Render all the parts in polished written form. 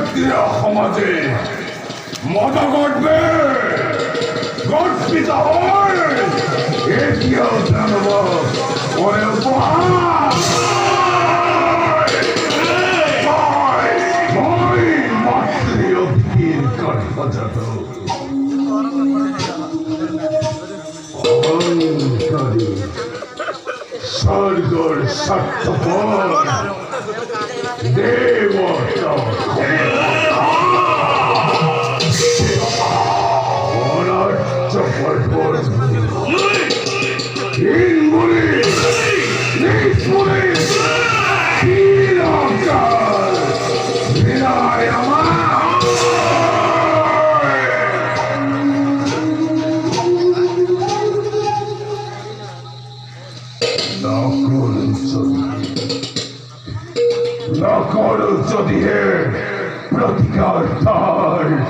ক্ষত্রিয় সমাজে মত ঘটবে গর্বিত হয় এটিও জানব ওরে উপহার স্বর্গর স্বার্থপর দেবতা নকল যদি প্রতিকার তার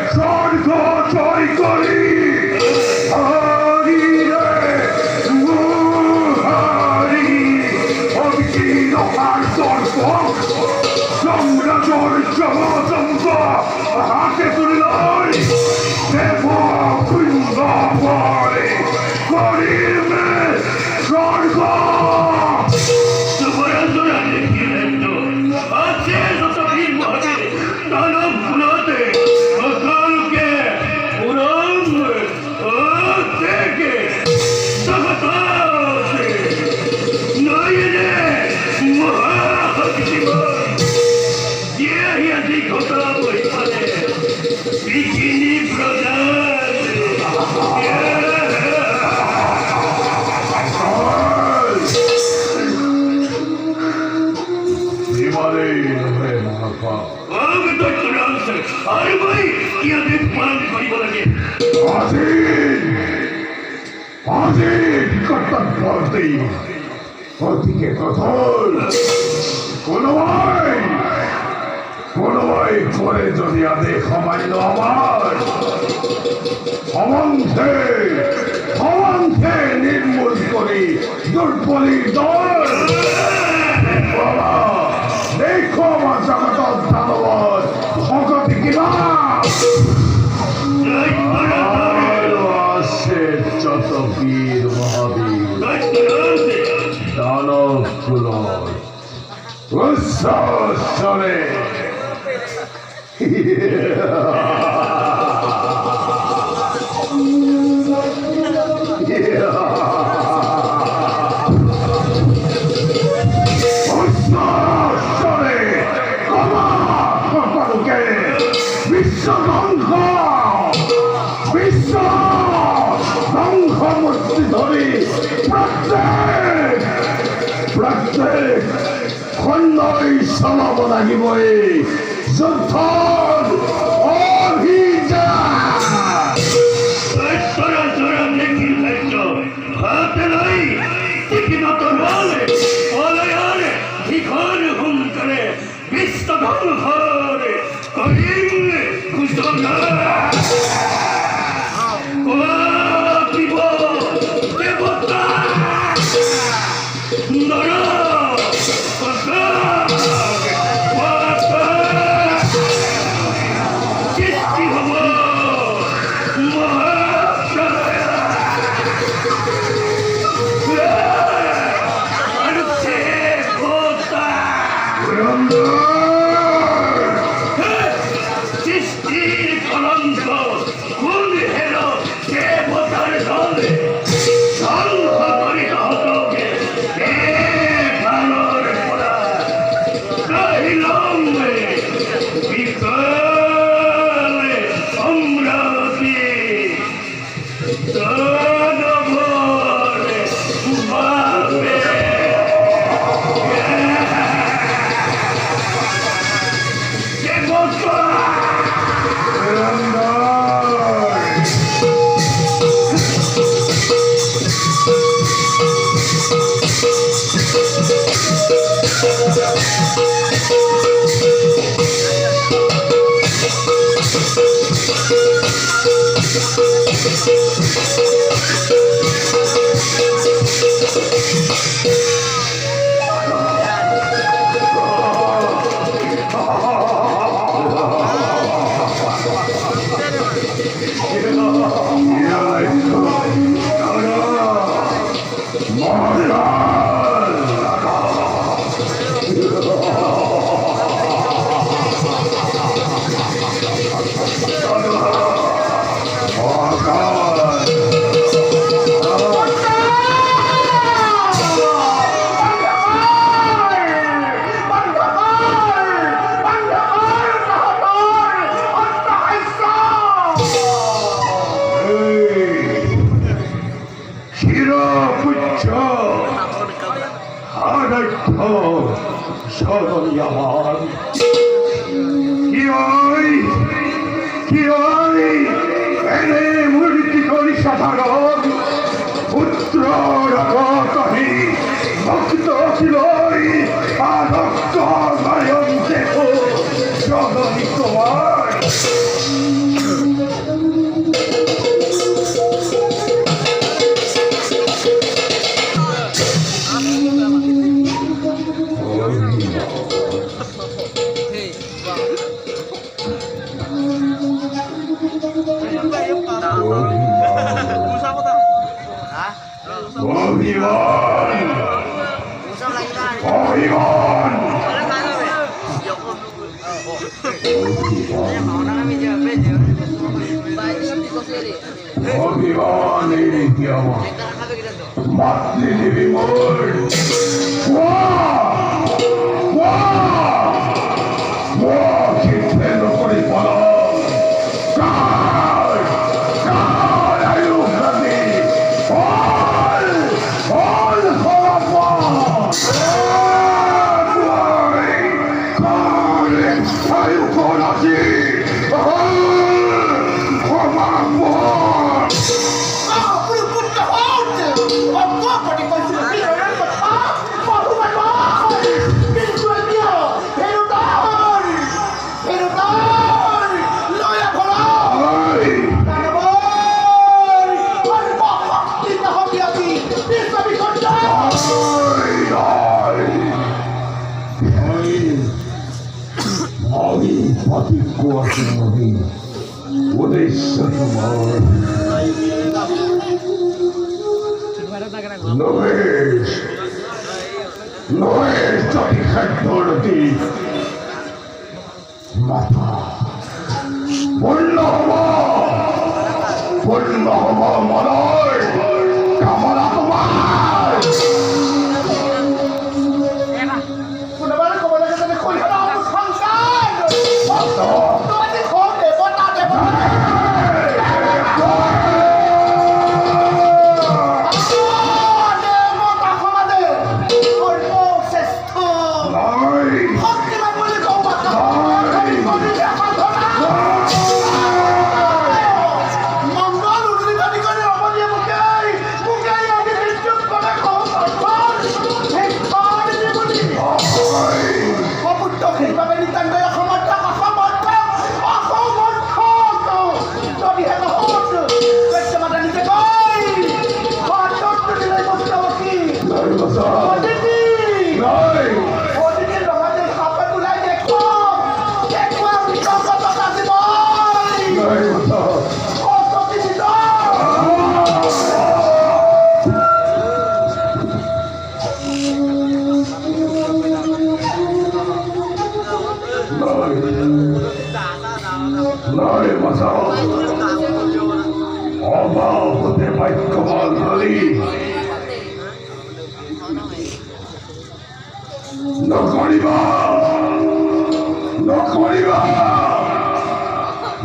স্বর্গ জয় করি হাতে তুলিলাই দেব কুন্দ করিবে স্বর্গ করে যদি আদেশ অমান্য আমার অমন্থে নির্মূল করি দুর্বলীর দল দেখো আমার জগত দানবত ভগতি কিনা যত বীর মহাবীর দানব কুলর উৎসরে প্রত্যেক খণ্ডই চলাব লাগিবই যুদ্ধৰ অভিযান ধনধর করিম কুশল দিব দেবতা নর সৃষ্টি হব সৃষ্টির কলঙ্ক কোন হেল দেবতার দলে ধ্বংস করিত হতকে ভালোর পড়া কহিলম্বে বিকলে অমরাবতী তনভরে ভাবে দেবতা সাধারণ পুত্র রগতহি ভক্ত ছিলই আদক্ত নয়ন দেখো জগনী তোমার মঙ্গল উদ্রিত করে অমরিয়া মুখে নয় মাথা অভাব হতে বাক্যবান হলি নকরিবা নকরিবা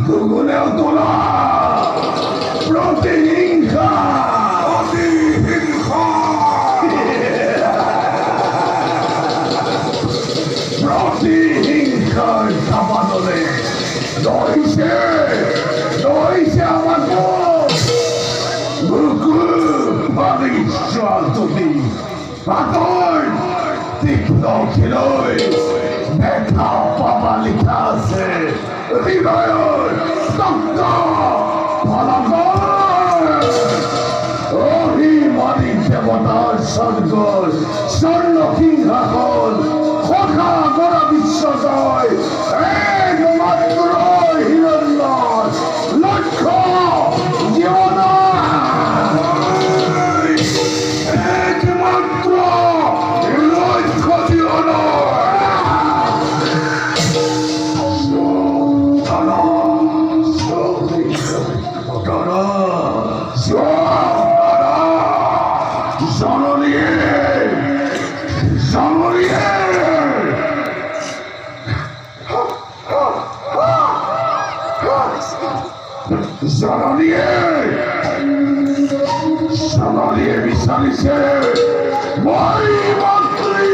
দুগুণেও তোলা প্রতিহিংসা প্রতিহিংসা প্রতিহিংসার চাপাতলে দইছে দইছে আমার বুকু পরিশ্রাল তুমি পাতর তীক্ষ্ণ খিলই ব্যথা পাবা লিখা আছে হৃদয়ের স্তব্ধ ফলাফল অভিমানী দেবতার স্বর্গ স্বর্ণ সিংহাসন খোকা গোড়া বিশ্বজয় একমাত্র হিরণ্যর লক্ষ্য জীবন একমাত্র লক্ষ্য জীবন Zanaliye misalise vay mantri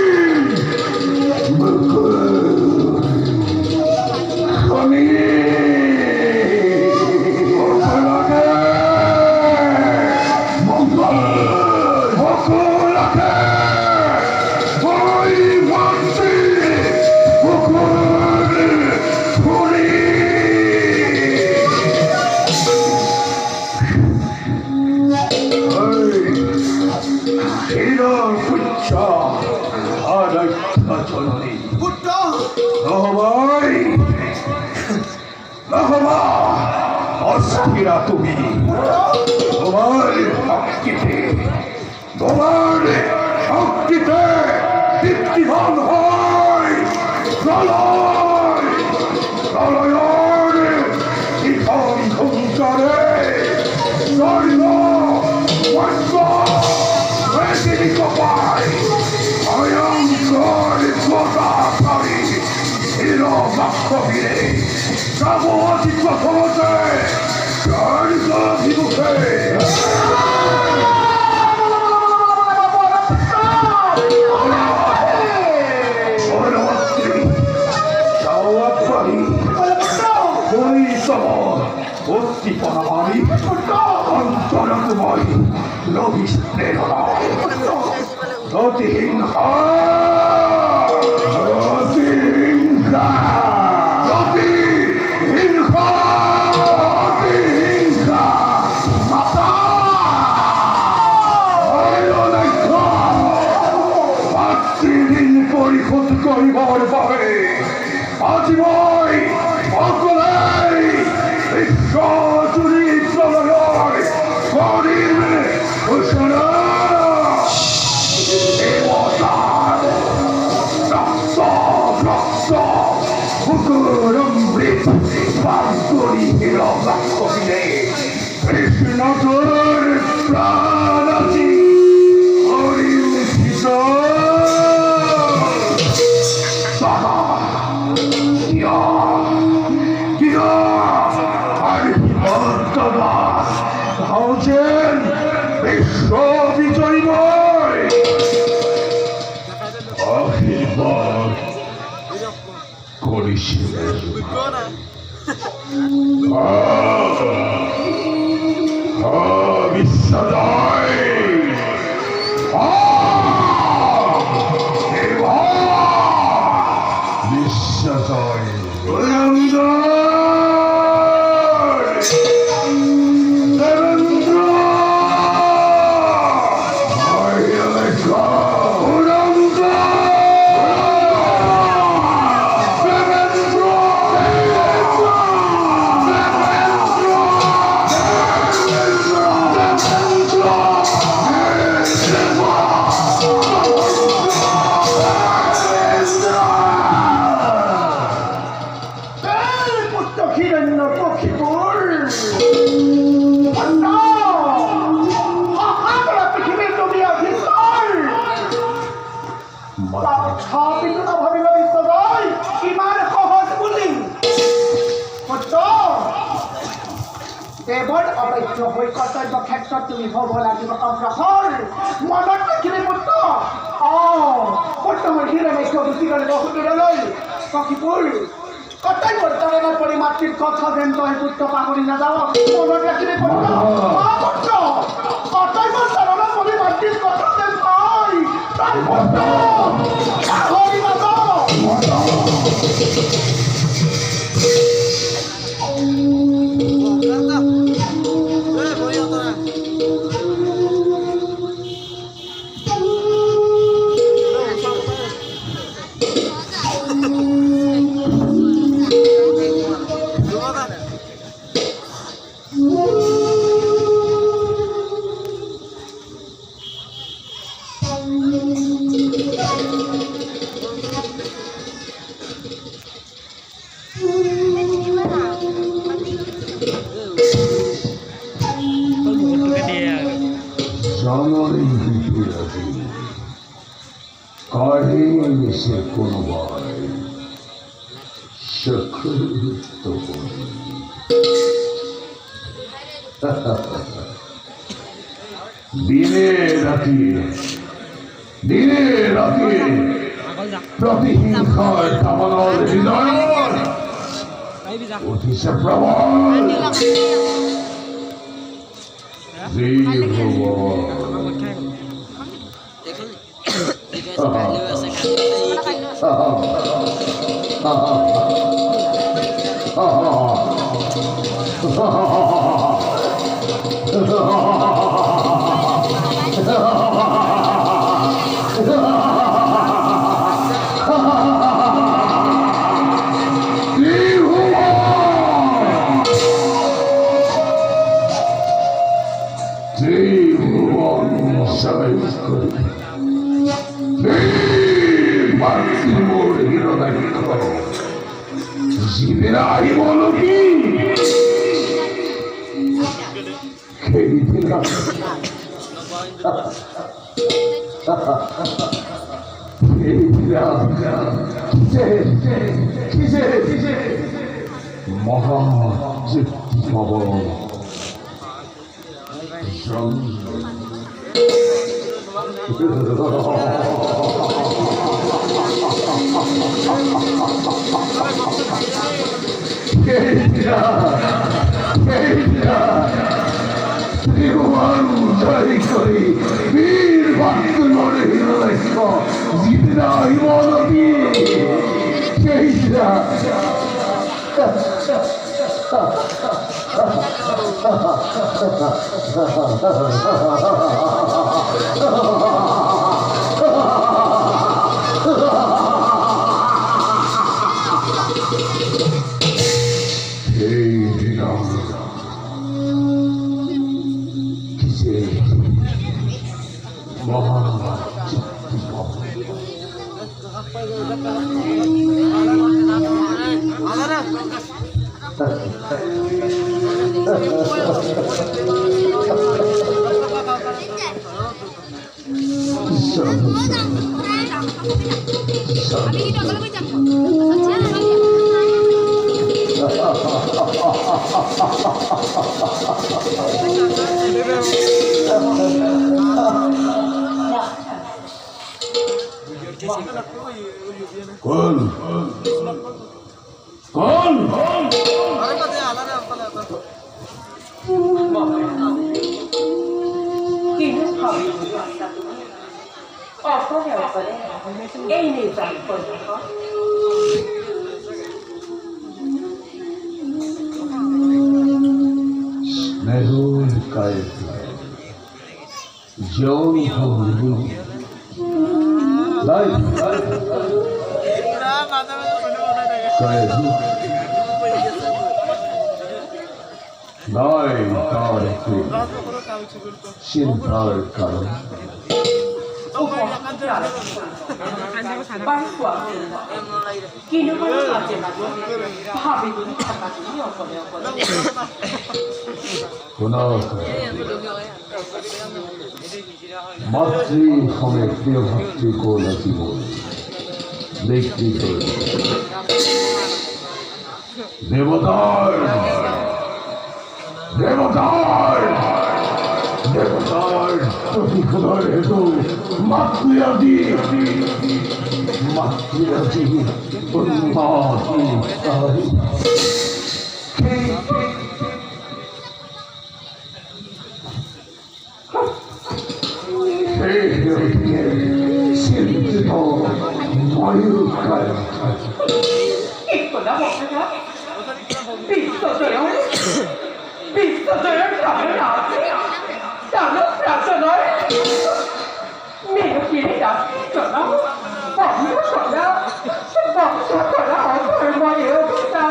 mıkır kani okulake okulake vay mantri mıkır kani অস্থিরা তুমি তোমার শক্তিতে তোমার শক্তিতে দীপ্তিমান হয় প্রলয় প্রলয়ের শিখন সংসারে স্বর্ণ বর্ষ পৃথিবী কপায় ভয়ঙ্কর গোদাকারী হির বাক্য বীরে যাবতীয় প্রথমতে স্বর্গভিমুখে অস্তিপনামানি অন্তরকময় নবিশ প্রেরণা প্রতিহিংসা প্রতিহিংসা প্রতিহিংসা প্রতিহিংসা মাতা মাতৃঋণ পরিশোধ করিবার পাবে আজীবন অকলাই বিশ্বজুড়ি প্রলয় করিবে ঘোষণা দেবতার রক্ত রক্ত পুকুরমৃত পান করি হির বাক্য দিলে কৃষ্ণটোর প্রাণাতি হরিষিত সদা বিশ্ব বিজয়ময় আশীর্বাদ করিস বিশ্বজয় বিশ্বজয় এবার অবৈধ হৈ কৰ্তব্য ক্ষেত্ৰত তুমি হ'ব লাগিব অগ্ৰসৰ মনত ৰাখিলে পুত্ৰ বৰ্তমান হিৰণাক্ষ গুচি গ'লে বহু দূৰলৈ সখীপুৰ কৰ্তব্যৰ তাৰণাৰ পৰি মাতৃৰ কথা যেন তই পুত্ৰ পাহৰি নাযাওঁ মনত ৰাখিলে পুত্ৰ পুত্ৰ কৰ্তব্যৰ তাৰণাৰ পৰি মাতৃৰ কথা যেন তই পুত্ৰ পাহৰি নাযাওঁ সে কোনো দিনে রাতে প্রতিহিংসার কামনার হৃদয় অতিশয় প্রবল জীবেরাই বলো কি মহাযুক্তি খবর বীর ভক্ত মনে হিরোক্ষ জিতনা হিমনদী স্নেহর কায়ে যৌন নয় তার চিন্তার কারণ মাতৃ হবে প্রিয় ভাতৃ কোন জীবন দেখতে দেবতার দেবতার দেবতার প্রতিশোধের হেতু মাতৃয়াদি চিন্তিত ময়ূরকায় বিশ্বজয়ের প্রাণে আছে জানো প্রার্থনায়